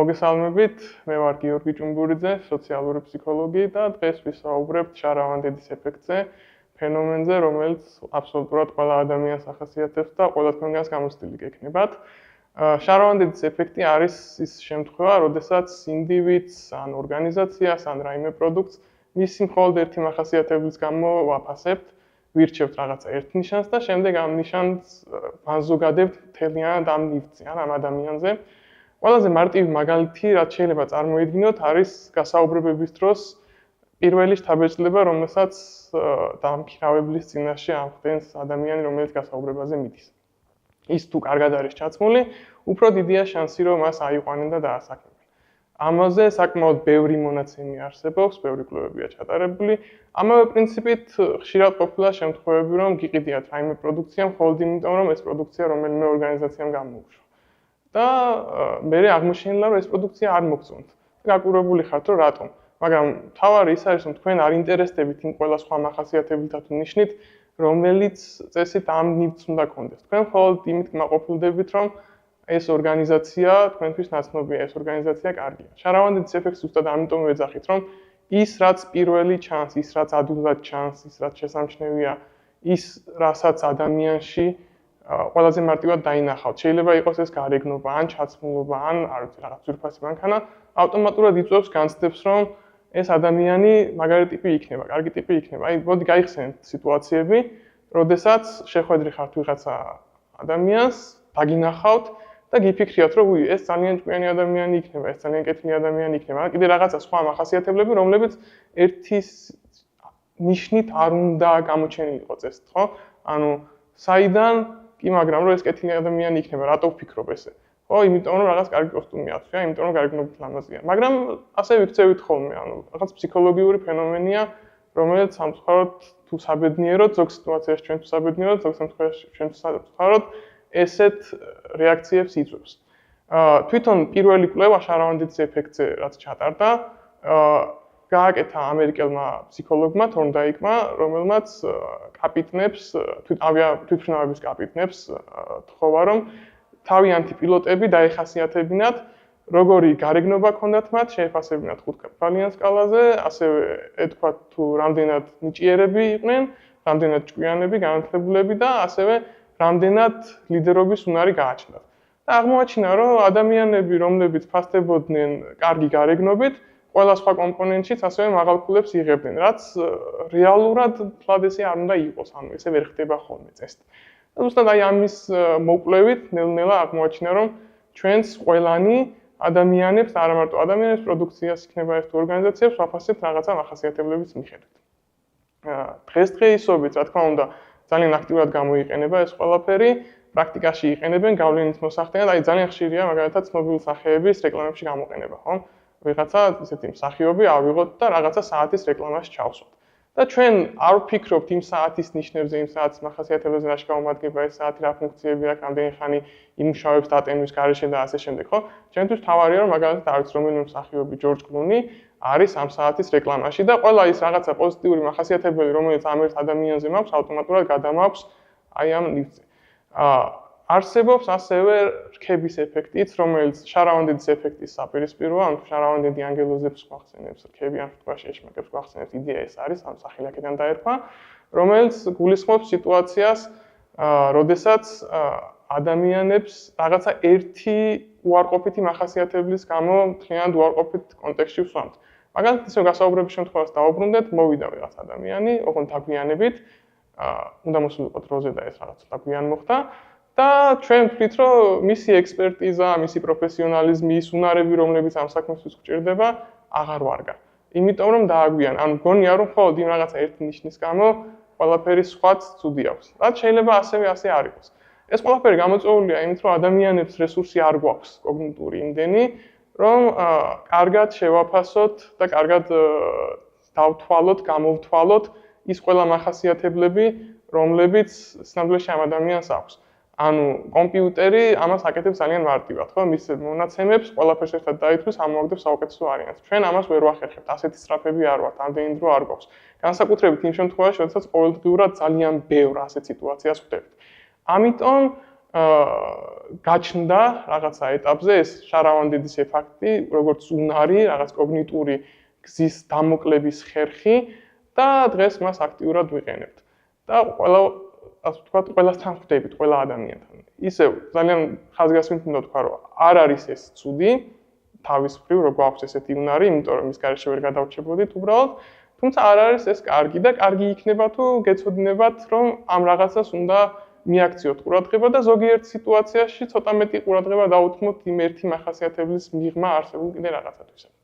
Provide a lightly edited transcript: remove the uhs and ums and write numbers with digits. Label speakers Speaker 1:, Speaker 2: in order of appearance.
Speaker 1: მოგესალმებით, მე ვარ გიორგი ჭუმბურიძე, სოციალური ფსიქოლოგი და დღეს ვისაუბრებთ შარავანდედის ეფექტზე, ფენომენზე, რომელიც აბსოლუტურად ყველა ადამიანს ახასიათებს და ყველა თქვენგანს გამოცდილი გექნებათ. შარავანდედის ეფექტი არის ის შემთხვევა, როდესაც ინდივიდს, ან ორგანიზაციას, ან რაიმე პროდუქტს მისი მხოლოდ ერთი მახასიათებლის გამო ვაფასებთ, ვირჩევთ რაღაცა ერთ ნიშანს და შემდეგ ამ ნიშანს ვაზოგადებთ მთლიანად ამ ნივთზე, ამ ადამიანზე. ყველაზე მარტივი მაგალითი, რაც შეიძლება წარმოიდგინოთ, არის გასაუბრებების დროს პირველი შთაბეჭდილება, რომელსაც დამქირავებლის წინაშე ამხდენს ადამიანი, რომელიც გასაუბრებაზე მიდის. ის თუ კარგად არის ჩაცმული, უფრო დიდია შანსი, რომ მას აიყვანენ და დაასაქმებენ. ამაზე საკმაოდ ბევრი მონაცემი არსებობს, ბევრი კვლევებია ჩატარებული. ამავე პრინციპით ხშირად ყოფილა შემთხვევები, რომ გიყიდიათ რაიმე პროდუქცია მხოლოდ იმიტომ, რომ ეს პროდუქცია რომელიმე ორგანიზაციამ გამოუშვა. და მე აღმოჩენილა, რომ ეს პროდუქცია არ მოგწონთ. გაკურებული ხართ, რომ რატომ. მაგრამ თავარი ის არის, რომ თქვენ არ ინტერესდებით იმ ყველა სხვა მახასიათებლითა თუ ნიშნით, რომელიც წესით ამ ნივთს უნდა გქონდეს. თქვენ მხოლოდ იმით კმაყოფილდებით, რომ ეს ორგანიზაცია თქვენთვის ნაცნობია, ეს ორგანიზაცია კარგია. შარავანდედის ეფექტს ზუსტად ამიტომ ვეძახით, რომ ის რაც პირველი ჩანს, ის რაც ადვილად ჩანს, ის რაც შესამჩნევია, ის რასაც ადამიანში ყველაზე მარტივად დაინახავთ. შეიძლება იყოს ეს გარეგნობა, ან ჩაცმულობა, ან არ ვიცი, რაღაც ძვირფასი მანქანა, ავტომატურად იწვევს განცდებს, რომ ეს ადამიანი მაგარი ტიპი იქნება, კარგი ტიპი იქნება. აი, მოდი გაიხსენეთ სიტუაციები, როდესაც შეხვედრი ხართ ვიღაცა ადამიანს, დაგინახავთ და გიფიქრიათ, რომ ეს ძალიან ჭკვიანი ადამიანი იქნება, ეს ძალიან კეთილი ადამიანი იქნება. კიდე რაღაცა სხვა მახასიათებლები, რომლებიც ერთის ნიშნით არ უნდა გამოჩენილიყო წესით, ხო? ანუ საიდან კი, მაგრამ რომ ეს კეთილი ადამიანი იქნება, რატო ვფიქრობ ესე? ხო, იმიტომ რომ რაღაც კარგი კოსტუმი აქვს, იმიტომ რომ გარეგნობით ლამაზია. მაგრამ ასე ვიქცევით ხოლმე, ანუ რაღაც ფსიქოლოგიური ფენომენია, რომელიც სამწუხაროდ თუ საბედნიეროდ, ზოგ სიტუაციაში ჩვენ თუ საბედნიეროდ, ზოგ შემთხვევაში ჩვენ თუ სამწუხაროდ ესეთ რეაქციებს იწვევს. თვითონ პირველი კვლევა შარავანდედის ეფექტზე, რაც ჩატარდა, გააკეთა ამერიკელმა ფსიქოლოგმა თორნდაიკმა, რომელმაც კაპიტნებს, თვითმფრინავების კაპიტნებს თხოვა, რომ თავიანთი პილოტები დაეხასიათებინათ, როგორი გარეგნობა ჰქონდათ მათ, შეეფასებინათ 5 ბალიან სკალაზე, ასევე ეთქვათ თუ რამდენად ნიჭიერები იყვნენ, რამდენად ჭკვიანები, განათლებულები და ასევე რამდენად ლიდერობის უნარი გააჩნდათ. და აღმოაჩინა, რომ ადამიანები, რომლებიც ფასდებოდნენ კარგი გარეგნობით, ყველა სხვა კომპონენტშიც ასევე მაღალ ქულებს იღებდნენ, რაც რეალურად თლად ესე არ უნდა იყოს, ანუ ესე ვერ ხდება ხოლმე წესით. და ზუსტად აი ამის მოკვლევით ნელ-ნელა აღმოაჩინა, რომ ჩვენს ყველანი ადამიანებს, არა მარტო ადამიანებს, პროდუქციას იქნება ეს თუ ორგანიზაციებს, ვაფასებთ რაღაცა მახასიათებლების მიხედვით. დღესდღეობით, რა თქმა უნდა, ძალიან აქტიურად გამოიყენება ეს ყველაფერი, პრაქტიკაში იყენებენ გავლენის მოსახდენად, აი ძალიან ხშირია მაგალითად ცნობილი სახეების რეკლამებში გამოყენება, ხო? ვიღაცა ესეთი მსახიობი ავიღოთ და რაღაცა საათის რეკლამას ჩავსვათ. და ჩვენ არ ვფიქრობთ იმ საათის ნიშნებზე, იმ საათის მახასიათებლებზე, რა შეგვამოადგება ეს საათი, რა ფუნქციები აქვს, რამდენი ხანი იმუშავებს დატენვის გარეშე და ასე შემდეგ, ხო? ჩვენთვის თავარია, რომ მაგალითად არის რომელიმე მსახიობი ჯორჯ კლუნი არის ამ საათის რეკლამაში და ყველა ის რაღაცა პოზიტიური მახასიათებელი, რომელიც ამ ერთ ადამიანზე მაქვს, ავტომატურად გადამაქვს აი ამ ნივთზე. არსებობს ასევე რქების ეფექტიც, რომელიც შარავანდედის ეფექტის საპირისპიროა, ანუ შარავანდედი ანგელოზებს გვახსენებს, რქები ამ შემთხვევაში ეშმაკებს გვახსენებს, იდეა ეს არის, ამ სახილაკიდან დაერქვა, რომელიც გულისხმობს სიტუაციას, როდესაც ადამიანებს რაღაცა ერთი უარყოფითი მახასიათებლის გამო მთლიანად უარყოფით კონტექსტში ვსვამთ. მაგალითად, ისე გასაუბრების შემთხვევას დავუბრუნდეთ, მოვიდა ვიღაც ადამიანი, ოღონდ დაგვიანებით, უნდა მოსულიყო დროზე და ეს რაღაც დაგვიან მოხდა. და ჩვენ ვთვლით, რომ მისი ექსპერტიზა, მისი პროფესიონალიზმი, ის უნარები, რომლებიც ამ საქმისთვის გვჭირდება, აღარ ვარგა. იმიტომ რომ დააგვიან, ანუ გონია რომ მხოლოდ იმ რაღაცა ერთი ნიშნის გამო ყველაფერი სხვაც ცუდი აქვს. რაც შეიძლება ასევე ასე არ იყოს. ეს ყველაფერი გამოწვეულია იმით, რომ ადამიანებს რესურსი არ გვაქვს კოგნიტური იმდენი, რომ კარგად შევაფასოთ და კარგად დავთვალოთ, გამოვთვალოთ ის ყველა მახასიათებლები, რომლებიც სინამდვილეში ამ ადამიანს აქვს. ანუ კომპიუტერი ამას აკეთებს ძალიან მარტივად, ხო? მის მონაცემებს ყველაფერს ერთად დაითვლის, ამოაგდებს საუკეთესო ვარიანტს. ჩვენ ამას ვერ ვახერხებთ, ასეთი სწრაფები არ ვართ, ამდენი დრო არ გვაქვს. განსაკუთრებით იმ შემთხვევაში, როდესაც ყოველდღიურად ძალიან ბევრ ასეთ სიტუაციას ვხვდებით. ამიტომ გაჩნდა რაღაცა ეტაპზე ეს შარავანდედის ეფექტი, როგორც უნარი, რაღაც კოგნიტური გზის დამოკლების ხერხი და დღეს მას აქტიურად ვიყენებთ. და ასე ვთქვათ, ყველასთან ხვდებით, ყველა ადამიანთან. ისევ ძალიან ხაზგასმით უნდა ვთქვა, რომ არ არის ეს ცუდი, თავის მხრივ რო გვაქვს ესეთი უნარი, იმიტომ რომ ის გარეშე ვერ გადავრჩებოდით უბრალოდ, თუმცა არ არის ეს კარგი და კარგი იქნება თუ გეცოდინებათ, რომ ამ რაღაცას უნდა მიაქციოთ ყურადღება და ზოგიერთ სიტუაციაში ცოტა მეტი ყურადღება დაუთმოთ იმ ერთი მახასიათებლის მიღმა არსებულ კიდე რაღაცათვისაც.